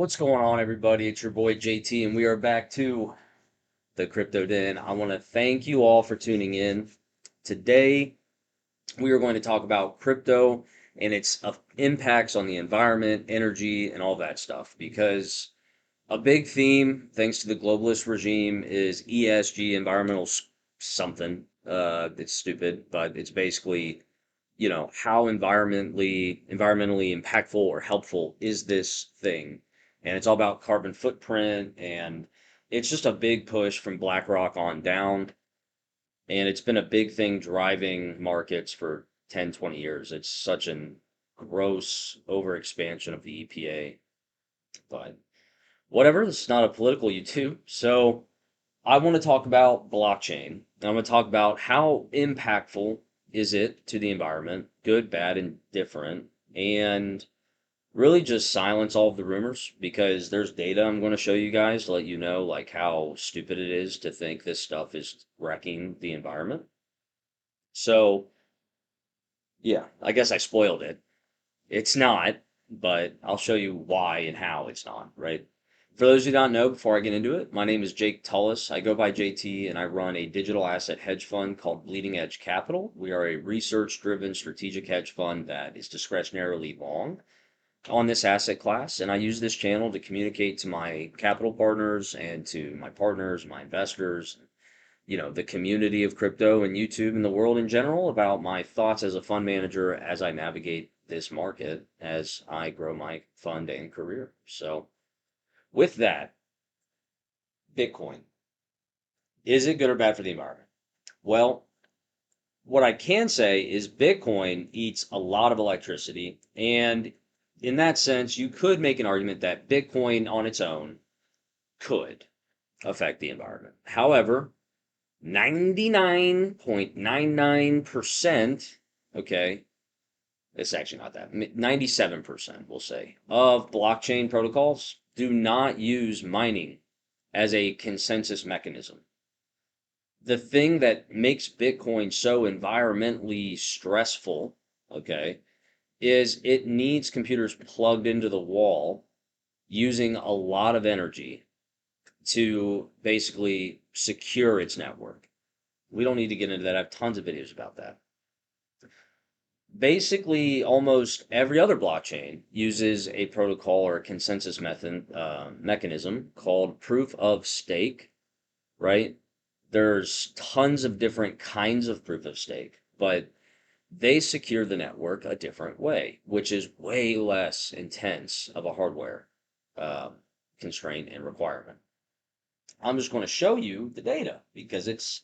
What's going on, everybody? It's your boy JT, and we are back to the Crypto Den. I want to thank you all for tuning in. Today, we are going to talk about crypto and its impacts on the environment, energy, and all that stuff. Because a big theme, thanks to the globalist regime, is ESG, environmental something. It's stupid, but it's basically how environmentally impactful or helpful is this thing? And it's all about carbon footprint, and it's just a big push from BlackRock on down. And it's been a big thing driving markets for 10, 20 years. It's such an gross overexpansion of the EPA. But whatever, this is not a political YouTube. So I want to talk about blockchain. I'm going to talk about how impactful is it to the environment, good, bad, and different, and really just silence all of the rumors because there's data I'm going to show you guys to let you know like how stupid it is to think this stuff is wrecking the environment. So, yeah, I guess I spoiled it. It's not, but I'll show you why and how it's not, right? For those who don't know, before I get into it, my name is Jake Tullis. I go by JT and I run a digital asset hedge fund called Bleeding Edge Capital. We are a research driven strategic hedge fund that is discretionarily long on this asset class. And I use this channel to communicate to my capital partners and to my partners, my investors, the community of crypto and YouTube and the world in general about my thoughts as a fund manager as I navigate this market as I grow my fund and career. So, with that, Bitcoin. Is it good or bad for the environment? Well, what I can say is Bitcoin eats a lot of electricity. And in that sense, you could make an argument that Bitcoin on its own could affect the environment. However, 99.99%, okay, it's actually not that, 97%, we'll say, of blockchain protocols do not use mining as a consensus mechanism. The thing that makes Bitcoin so environmentally stressful, okay, is it needs computers plugged into the wall using a lot of energy to basically secure its network. We don't need to get into that. I have tons of videos about that. Basically, almost every other blockchain uses a protocol or a consensus mechanism called proof of stake, right? There's tons of different kinds of proof of stake, but they secure the network a different way, which is way less intense of a hardware uh, constraint and requirement. I'm just going to show you the data because it's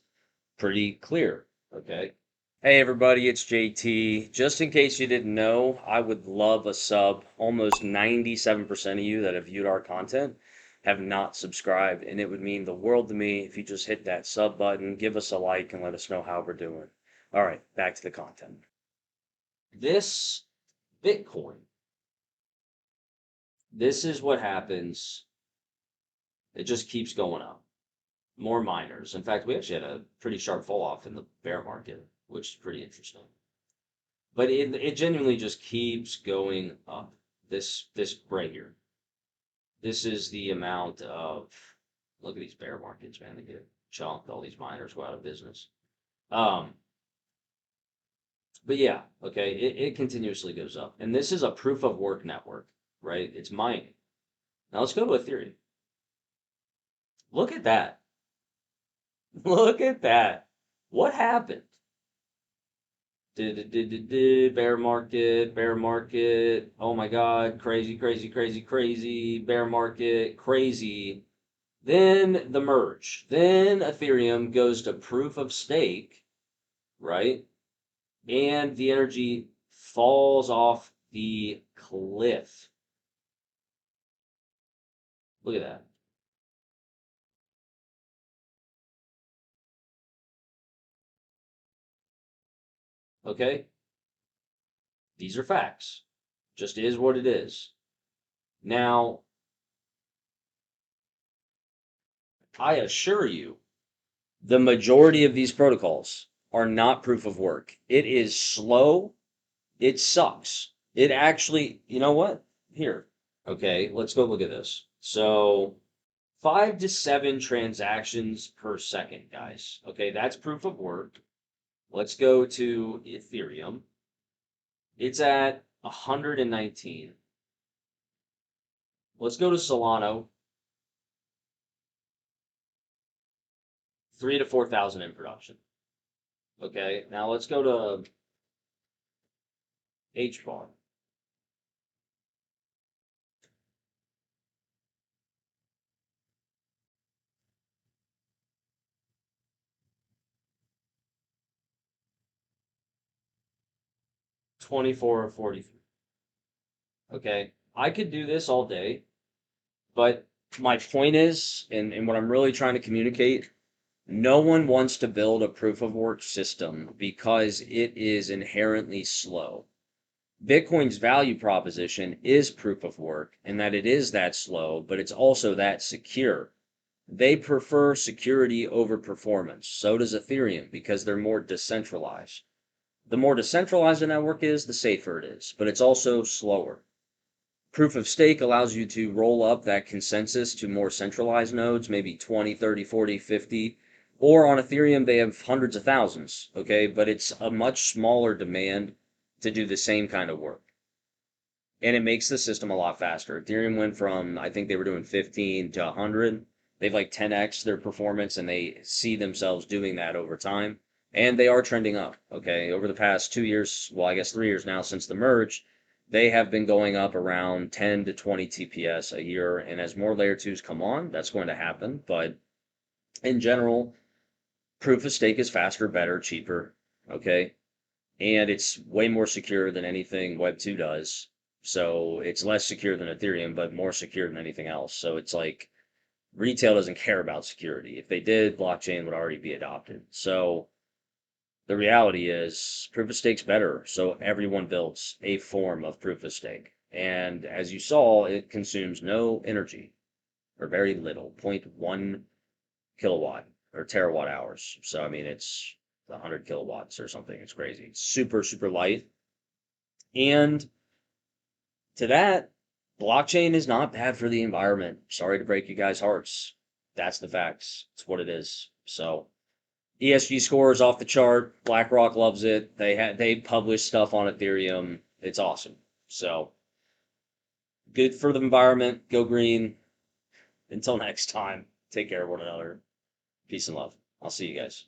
pretty clear. Okay. Hey, everybody, it's JT. Just in case you didn't know, I would love a sub. Almost 97% of you that have viewed our content have not subscribed, and it would mean the world to me if you just hit that sub button, give us a like, and let us know how we're doing. All right, back to the content. This Bitcoin, this is what happens. It just keeps going up. More miners. In fact, we actually had a pretty sharp fall off in the bear market, which is pretty interesting. But it genuinely just keeps going up. This right here. This is the amount of look at these bear markets, man. They get chunked. All these miners go out of business. Um, but yeah, okay, it continuously goes up. And this is a proof of work network, right? It's mining. Now let's go to Ethereum. Look at that. Look at that. What happened? Bear market, bear market. Oh my God, crazy, crazy, crazy, crazy. Bear market, crazy. Then the merge. Then Ethereum goes to proof of stake, right? And the energy falls off the cliff. Look at that. Okay? These are facts. Just is what it is. Now, I assure you, the majority of these protocols are not proof of work. It is slow. It sucks. It actually, you know what? Here, Okay, let's go look at this. So 5 to 7 transactions per second, guys. Okay, that's proof of work. Let's go to Ethereum. It's at 119. Let's go to Solana, 3 to 4,000 in production. Okay, now let's go to HBAR. 24 or 43. Okay, I could do this all day, but my point is, and what I'm really trying to communicate, no one wants to build a proof of work system because it is inherently slow. Bitcoin's value proposition is proof of work and that it is that slow, but it's also that secure. They prefer security over performance. So does Ethereum because they're more decentralized. The more decentralized a network is, the safer it is, but it's also slower. Proof of stake allows you to roll up that consensus to more centralized nodes, maybe 20, 30, 40, 50. Or on Ethereum, they have hundreds of thousands, okay? But it's a much smaller demand to do the same kind of work. And it makes the system a lot faster. Ethereum went from, I think they were doing 15 to 100. They've like 10x their performance, and they see themselves doing that over time. And they are trending up, okay? Over the past 2 years, well, I guess 3 years now since the merge, they have been going up around 10 to 20 TPS a year. And as more layer twos come on, that's going to happen. But in general, proof of stake is faster, better, cheaper, okay? And it's way more secure than anything Web 2 does. So it's less secure than Ethereum, but more secure than anything else. So it's like retail doesn't care about security. If they did, blockchain would already be adopted. So the reality is proof of stake's better. So everyone builds a form of proof of stake. And as you saw, it consumes no energy or very little, zero point 0.1 kilowatt or terawatt hours. So, I mean, it's 100 kilowatts or something. It's crazy. It's super, super light. And to that, blockchain is not bad for the environment. Sorry to break you guys' hearts. That's the facts. It's what it is. So, ESG score is off the chart. BlackRock loves it. They publish stuff on Ethereum. It's awesome. So good for the environment. Go green. Until next time, take care of one another. Peace and love. I'll see you guys.